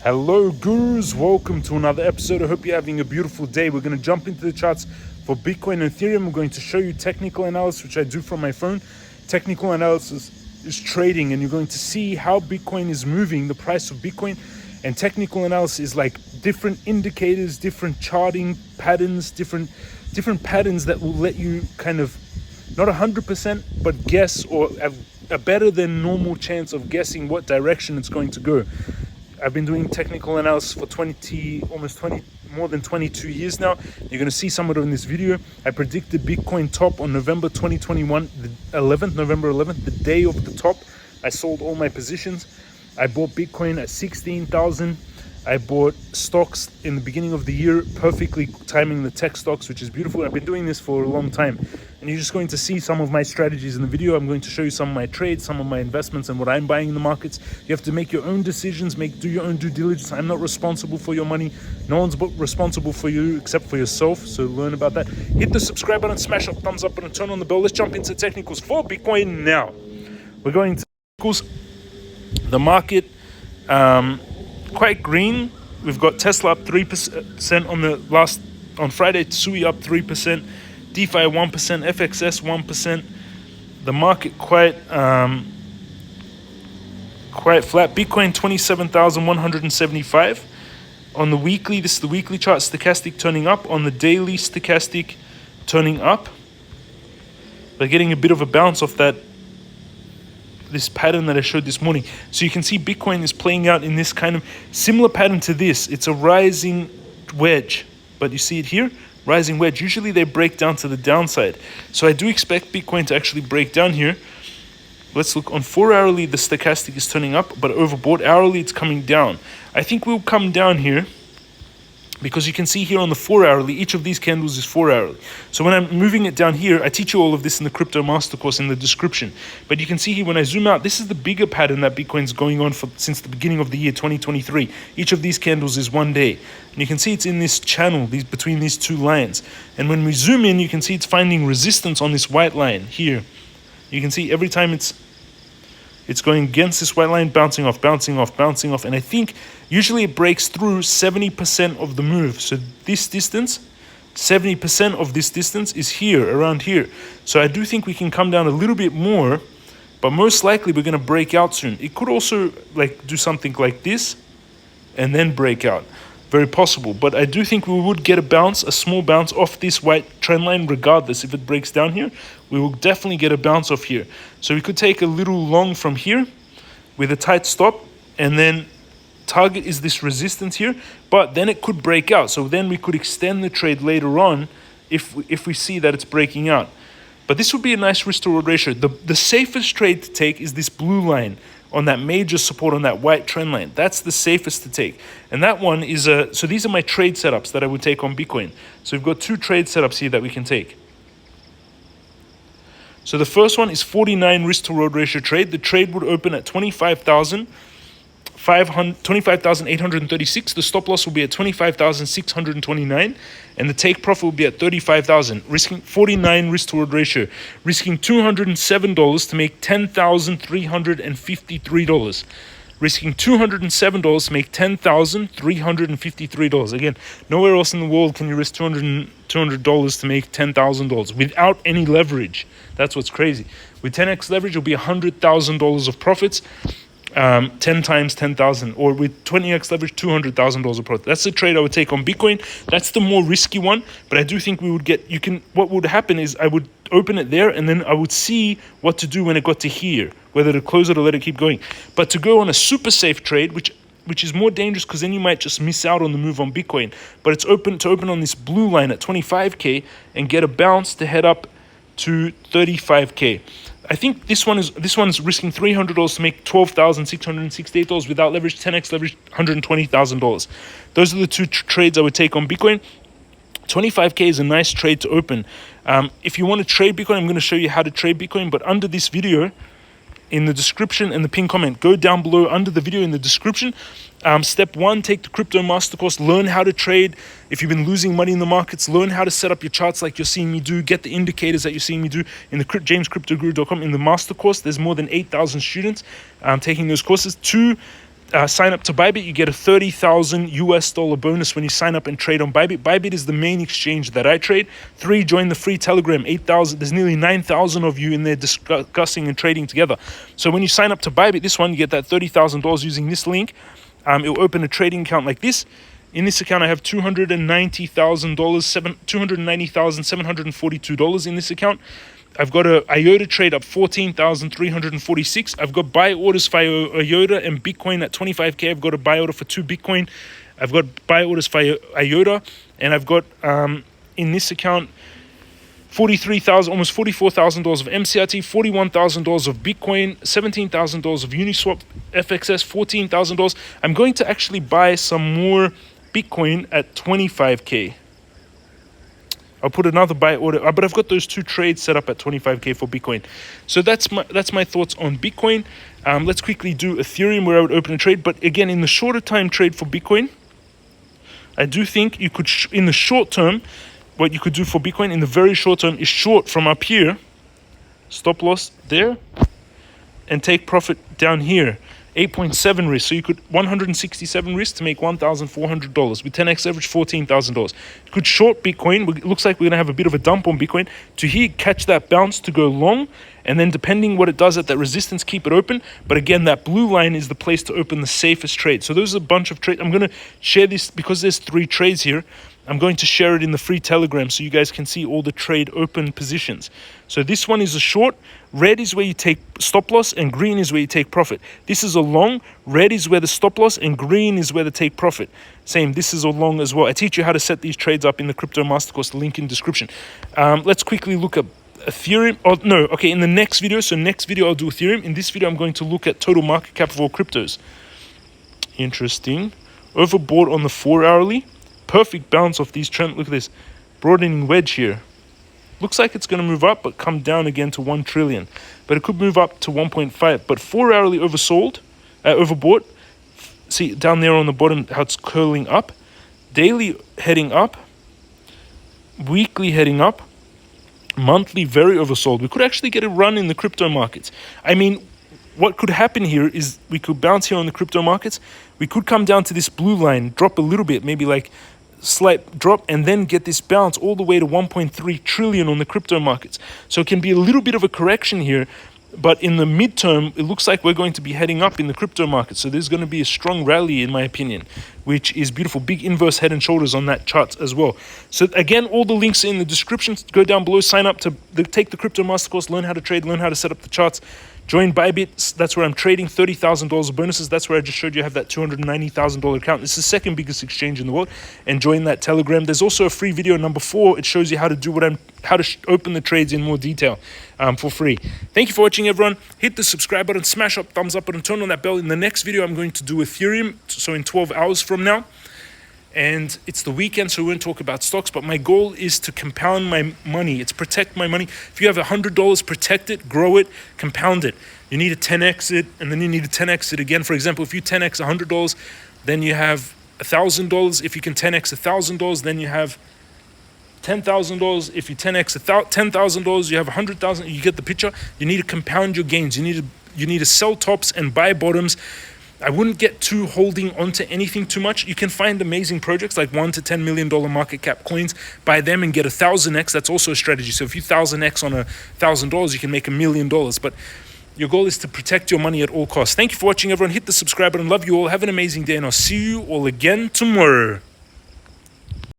Hello gurus, welcome to another episode. I hope you're having a beautiful day. We're going to jump into the charts for Bitcoin and Ethereum. I'm going to show you technical analysis, which I do from my phone. Technical analysis is trading, and you're going to see how Bitcoin is moving, the price of Bitcoin. And technical analysis is like different indicators, different charting patterns, different patterns that will let you kind of not 100% but guess, or have a better than normal chance of guessing what direction it's going to go. I've been doing technical analysis for more than 22 years now. You're going to see some of it in this video. I predicted Bitcoin top on November 2021, November 11th, the day of the top. I sold all my positions. I bought Bitcoin at 16,000. I bought stocks in the beginning of the year, perfectly timing the tech stocks, which is beautiful. I've been doing this for a long time. And you're just going to see some of my strategies in the video. I'm going to show you some of my trades, some of my investments, and what I'm buying in the markets. You have to make your own decisions, do your own due diligence. I'm not responsible for your money. No one's responsible for you except for yourself. So learn about that. Hit the subscribe button, smash that thumbs up button, turn on the bell. Let's jump into technicals for Bitcoin now. We're going to technicals. The market, quite green. We've got Tesla up 3% on Friday. Tsui up 3%, DeFi 1%, FXS 1%. The market quite flat. Bitcoin 27,175 on the weekly. This is the weekly chart. Stochastic turning up. On the daily, stochastic turning up. They're getting a bit of a bounce off this pattern that I showed this morning. So you can see Bitcoin is playing out in this kind of similar pattern to this. It's a rising wedge, but you see it here, rising wedge. Usually they break down to the downside. So I do expect Bitcoin to actually break down here. Let's look on 4 hourly. The stochastic is turning up, but overbought. Hourly, it's coming down. I think we'll come down here, because you can see here on the 4 hourly, each of these candles is 4 hourly. So when I'm moving it down here, I teach you all of this in the crypto master course in the description. But you can see here when I zoom out, this is the bigger pattern that Bitcoin's going on since the beginning of the year 2023. Each of these candles is 1 day. And you can see it's in this channel, between these two lines. And when we zoom in, you can see it's finding resistance on this white line here. You can see every time it's going against this white line, bouncing off. And I think usually it breaks through 70% of the move. So this distance, 70% of this distance is here, around here. So I do think we can come down a little bit more, but most likely we're going to break out soon. It could also do something like this and then break out. Very possible. But I do think we would get a small bounce off this white trend line regardless. If it breaks down here, we will definitely get a bounce off here. So we could take a little long from here with a tight stop, and then target is this resistance here, but then it could break out. So then we could extend the trade later on if we see that it's breaking out. But this would be a nice risk to reward ratio. The safest trade to take is this blue line on that major support on that white trend line. That's the safest to take. And that one is so these are my trade setups that I would take on Bitcoin. So we've got 2 trade setups here that we can take. So the first one is 49 risk to reward ratio trade. The trade would open at 25,836. The stop loss will be at 25,629, and the take profit will be at 35,000. Risking 49 risk to reward ratio, risking $207 to make $10,353. Risking $207 to make $10,353. Again, nowhere else in the world can you risk $200 to make $10,000 without any leverage. That's what's crazy. With 10x leverage, it'll be $100,000 of profits. 10 times 10,000, or with 20x leverage, $200,000 of profit. That's the trade I would take on Bitcoin. That's the more risky one, but I do think we would get, what would happen is I would open it there, and then I would see what to do when it got to here, whether to close it or let it keep going. But to go on a super safe trade, which is more dangerous because then you might just miss out on the move on Bitcoin, but it's open on this blue line at 25K and get a bounce to head up to 35K. I think this one's risking $300 to make $12,668 without leverage, 10x leverage, $120,000. Those are the 2 trades I would take on Bitcoin. 25K is a nice trade to open. If you want to trade Bitcoin, I'm going to show you how to trade Bitcoin, but under this video, in the description and the pinned comment, go down below under the video in the description. Step 1, take the crypto master course, learn how to trade. If you've been losing money in the markets, learn how to set up your charts like you're seeing me do, get the indicators that you're seeing me do in the jamescryptoguru.com. In the master course, there's more than 8,000 students taking those courses. 2, sign up to Bybit, you get a 30,000 US dollar bonus when you sign up and trade on Bybit. Bybit is the main exchange that I trade. 3, join the free Telegram. 8,000. There's nearly 9,000 of you in there discussing and trading together. So when you sign up to Bybit, this one, you get that $30,000 using this link. It will open a trading account like this. In this account, I have $290,742 in this account. I've got a IOTA trade up 14,346. I've got buy orders for IOTA and Bitcoin at 25K. I've got a buy order for 2 Bitcoin. I've got buy orders for IOTA, and I've got in this account almost $44,000 of MCRT, $41,000 of Bitcoin, $17,000 of Uniswap FXS, $14,000. I'm going to actually buy some more Bitcoin at 25K. I'll put another buy order, but I've got those 2 trades set up at 25K for Bitcoin. So that's my thoughts on Bitcoin. Let's quickly do Ethereum, where I would open a trade. But again, in the shorter time trade for Bitcoin, I do think you could, in the short term, what you could do for Bitcoin in the very short term is short from up here, stop loss there, and take profit down here. 8.7 risk, so you could 167 risk to make $1,400 with 10x average $14,000. You could short Bitcoin. It looks like we're gonna have a bit of a dump on Bitcoin to here catch that bounce to go long, and then depending what it does at that resistance, keep it open. But again, that blue line is the place to open the safest trade. So there's a bunch of trades. I'm gonna share this because there's 3 trades here. I'm going to share it in the free Telegram so you guys can see all the trade open positions. So this one is a short. Red is where you take stop loss, and green is where you take profit. This is a long. Red is where the stop loss, and green is where the take profit. Same, this is a long as well. I teach you how to set these trades up in the Crypto Mastercourse, the link in description. Let's quickly look at Ethereum. Oh, no, okay, in the next video. So next video, I'll do Ethereum. In this video, I'm going to look at total market cap of all cryptos. Interesting. Overbought on the 4 hourly. Perfect bounce off these trends. Look at this broadening wedge here. Looks like it's going to move up but come down again to 1 trillion, but it could move up to 1.5. But 4 hourly oversold, overbought. See down there on the bottom how it's curling up. Daily heading up, weekly heading up, monthly very oversold. We could actually get a run in the crypto markets. I mean, what could happen here is we could bounce here on the crypto markets. We could come down to this blue line, drop a little bit, maybe like slight drop, and then get this bounce all the way to 1.3 trillion on the crypto markets. So it can be a little bit of a correction here, but in the midterm, it looks like we're going to be heading up in the crypto market. So there's going to be a strong rally, in my opinion, which is beautiful. Big inverse head and shoulders on that chart as well. So again, all the links are in the description. Go down below, sign up to take the Crypto Mastercourse, learn how to trade, learn how to set up the charts. Join Bybit. That's where I'm trading. $30,000 of bonuses. That's where I just showed you I have that $290,000 account. It's the second biggest exchange in the world. And join that Telegram. There's also a free video, number 4. It shows you how to do how to open the trades in more detail for free. Thank you for watching, everyone. Hit the subscribe button, smash up, thumbs up button, turn on that bell. In the next video, I'm going to do Ethereum. So in 12 hours from now. And it's the weekend, so we won't talk about stocks, but my goal is to compound my money. It's protect my money. If you have $100, protect it, grow it, compound it. You need to 10x it, and then you need to 10x it again. For example, if you 10x $100, then you have $1,000. If you can 10x $1,000, then you have $10,000. If you 10x $10,000, you have $100,000. You get the picture. You need to compound your gains. You need to sell tops and buy bottoms. I wouldn't get too holding onto anything too much. You can find amazing projects like $1 to $10 million market cap coins, buy them and get 1,000x. That's also a strategy. So if you 1,000x on $1,000, you can make $1 million. But your goal is to protect your money at all costs. Thank you for watching, everyone. Hit the subscribe button. Love you all. Have an amazing day, and I'll see you all again tomorrow.